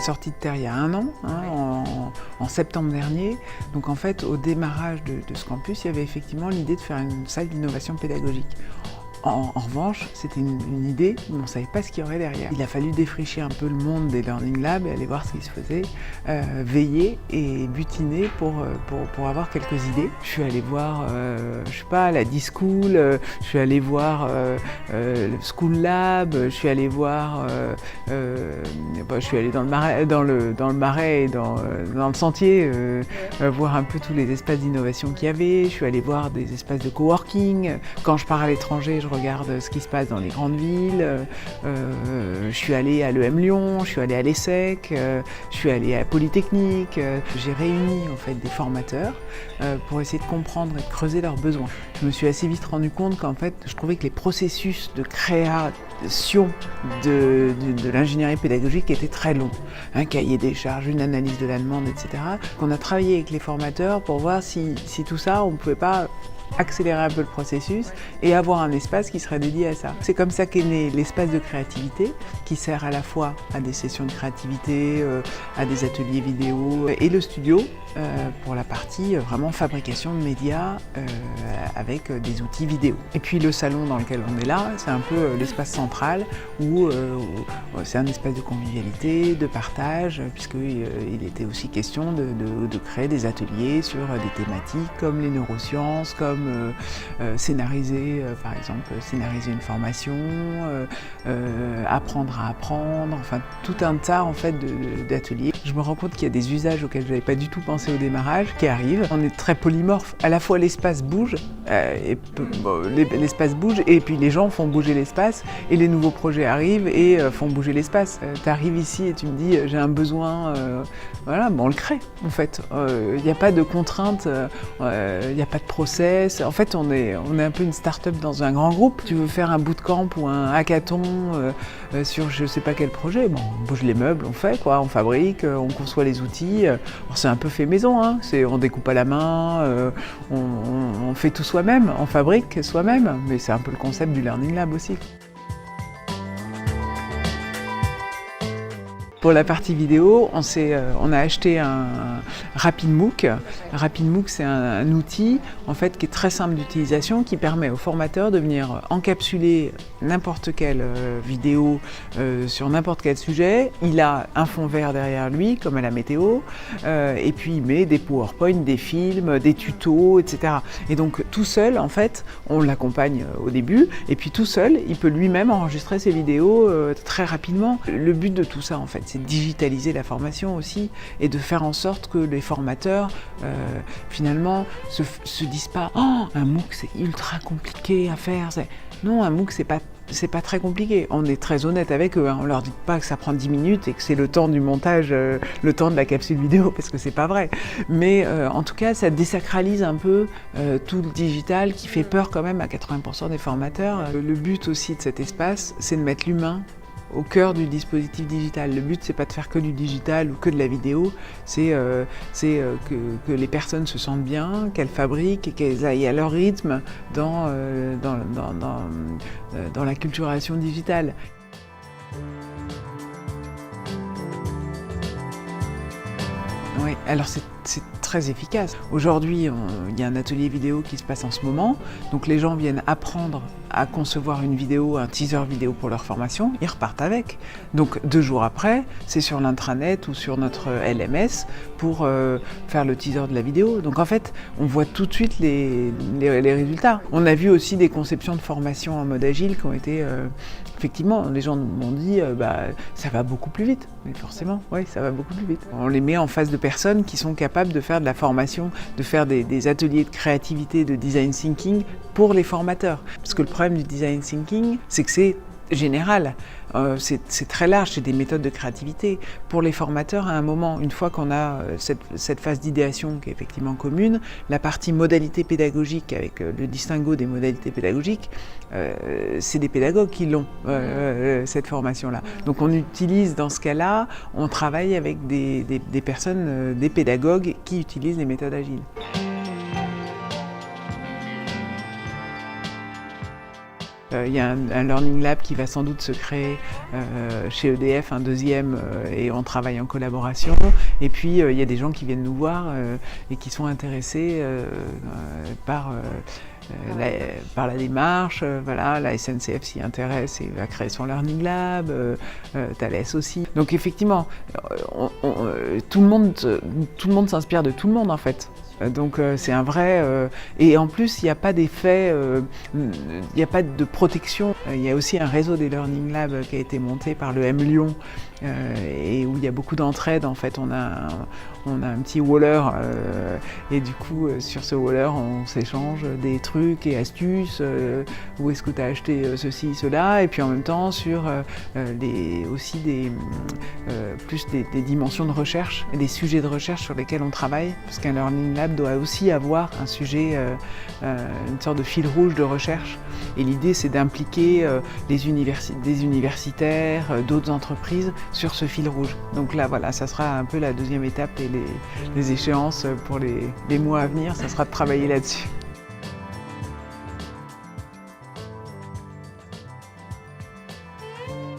sorti de terre il y a 1 an, en septembre dernier. Donc en fait, au démarrage de ce campus, il y avait effectivement l'idée de faire une salle d'innovation pédagogique. En revanche, c'était une idée, mais on ne savait pas ce qu'il y aurait derrière. Il a fallu défricher un peu le monde des Learning Labs et aller voir ce qui se faisait, veiller et butiner pour avoir quelques idées. Je suis allée voir, je sais pas, la D-School, je suis allée voir le School Lab, je suis allée voir, je suis allée dans le Marais et dans le Sentier, voir un peu tous les espaces d'innovation qu'il y avait. Je suis allée voir des espaces de coworking. Quand je pars à l'étranger, je regarde ce qui se passe dans les grandes villes. Je suis allée à l'EM Lyon, je suis allée à l'ESSEC, je suis allée à Polytechnique. J'ai réuni en fait des formateurs pour essayer de comprendre et de creuser leurs besoins. Je me suis assez vite rendu compte qu'en fait, je trouvais que les processus de création de l'ingénierie pédagogique étaient très longs. Un cahier des charges, une analyse de la demande, etc. Qu'on a travaillé avec les formateurs pour voir si tout ça, on ne pouvait pas accélérer un peu le processus et avoir un espace qui serait dédié à ça. C'est comme ça qu'est né l'espace de créativité qui sert à la fois à des sessions de créativité, à des ateliers vidéo et le studio pour la partie vraiment fabrication de médias avec des outils vidéo. Et puis le salon dans lequel on est là, c'est un peu l'espace central où c'est un espace de convivialité, de partage, puisqu'il était aussi question de créer des ateliers sur des thématiques comme les neurosciences, comme scénariser, par exemple, scénariser une formation, apprendre à apprendre, enfin tout un tas en fait d'ateliers. Je me rends compte qu'il y a des usages auxquels je n'avais pas du tout pensé au démarrage qui arrivent. On est très polymorphe. À la fois l'espace bouge, l'espace bouge et puis les gens font bouger l'espace et les nouveaux projets arrivent et font bouger l'espace. Tu arrives ici et tu me dis j'ai un besoin, voilà, on le crée en fait. Il n'y a pas de contraintes, il n'y a pas de process. En fait, on est un peu une start-up dans un grand groupe. Tu veux faire un bootcamp ou un hackathon sur je sais pas quel projet, bon, on bouge les meubles, on fait quoi, on fabrique, on conçoit les outils. Alors, c'est un peu fait maison, hein. On découpe à la main, on fait tout soi-même, on fabrique soi-même, mais c'est un peu le concept du Learning Lab aussi. Pour la partie vidéo, on a acheté un RapidMOOC. RapidMOOC, c'est un outil en fait, qui est très simple d'utilisation, qui permet aux formateurs de venir encapsuler n'importe quelle vidéo sur n'importe quel sujet. Il a un fond vert derrière lui, comme à la météo, et puis il met des PowerPoint, des films, des tutos, etc. Et donc tout seul, en fait, on l'accompagne au début, et puis tout seul, il peut lui-même enregistrer ses vidéos très rapidement. Le but de tout ça, en fait, c'est de digitaliser la formation aussi et de faire en sorte que les formateurs finalement se disent pas « Oh, un MOOC c'est ultra compliqué à faire ». Non, un MOOC c'est pas très compliqué. On est très honnête avec eux, hein. On leur dit pas que ça prend 10 minutes et que c'est le temps du montage, le temps de la capsule vidéo, parce que c'est pas vrai. Mais en tout cas, ça désacralise un peu tout le digital qui fait peur quand même à 80% des formateurs. Le but aussi de cet espace, c'est de mettre l'humain au cœur du dispositif digital. Le but, c'est pas de faire que du digital ou que de la vidéo, c'est que les personnes se sentent bien, qu'elles fabriquent et qu'elles aillent à leur rythme dans la culturation digitale. Oui, alors c'est très efficace. Aujourd'hui, il y a un atelier vidéo qui se passe en ce moment, donc les gens viennent apprendre à concevoir une vidéo, un teaser vidéo pour leur formation, ils repartent avec. Donc 2 jours après, c'est sur l'intranet ou sur notre LMS pour faire le teaser de la vidéo. Donc en fait, on voit tout de suite les résultats. On a vu aussi des conceptions de formation en mode agile qui ont été... effectivement, les gens m'ont dit ça va beaucoup plus vite. Mais forcément, oui, ça va beaucoup plus vite. On les met en face de personnes qui sont capables de faire de la formation, de faire des ateliers de créativité, de design thinking pour les formateurs. Parce que le problème du design thinking, c'est que c'est général. C'est très large, c'est des méthodes de créativité. Pour les formateurs, à un moment, une fois qu'on a cette phase d'idéation qui est effectivement commune, la partie modalité pédagogique avec le distinguo des modalités pédagogiques, c'est des pédagogues qui l'ont, cette formation-là. Donc on utilise dans ce cas-là, on travaille avec des personnes, des pédagogues qui utilisent les méthodes agiles. Il y a un Learning Lab qui va sans doute se créer chez EDF, un deuxième, et on travaille en collaboration. Et puis il y a des gens qui viennent nous voir et qui sont intéressés par la démarche. Voilà, la SNCF s'y intéresse et va créer son Learning Lab, Thales aussi. Donc effectivement, tout le monde s'inspire de tout le monde en fait. Donc c'est un vrai... et en plus, il n'y a pas d'effet, il n'y a pas de protection. Il y a aussi un réseau des Learning Labs qui a été monté par le M Lyon et où il y a beaucoup d'entraide. En fait, on a un petit waller et du coup, sur ce waller, on s'échange des trucs et astuces. Où est-ce que tu as acheté ceci, cela? Et puis en même temps, sur aussi plus des dimensions de recherche et des sujets de recherche sur lesquels on travaille. Parce qu'un Learning Lab doit aussi avoir un sujet, une sorte de fil rouge de recherche. Et l'idée, c'est d'impliquer des universitaires, d'autres entreprises sur ce fil rouge. Donc là, voilà, ça sera un peu la deuxième étape et les échéances pour les mois à venir, ça sera de travailler là-dessus.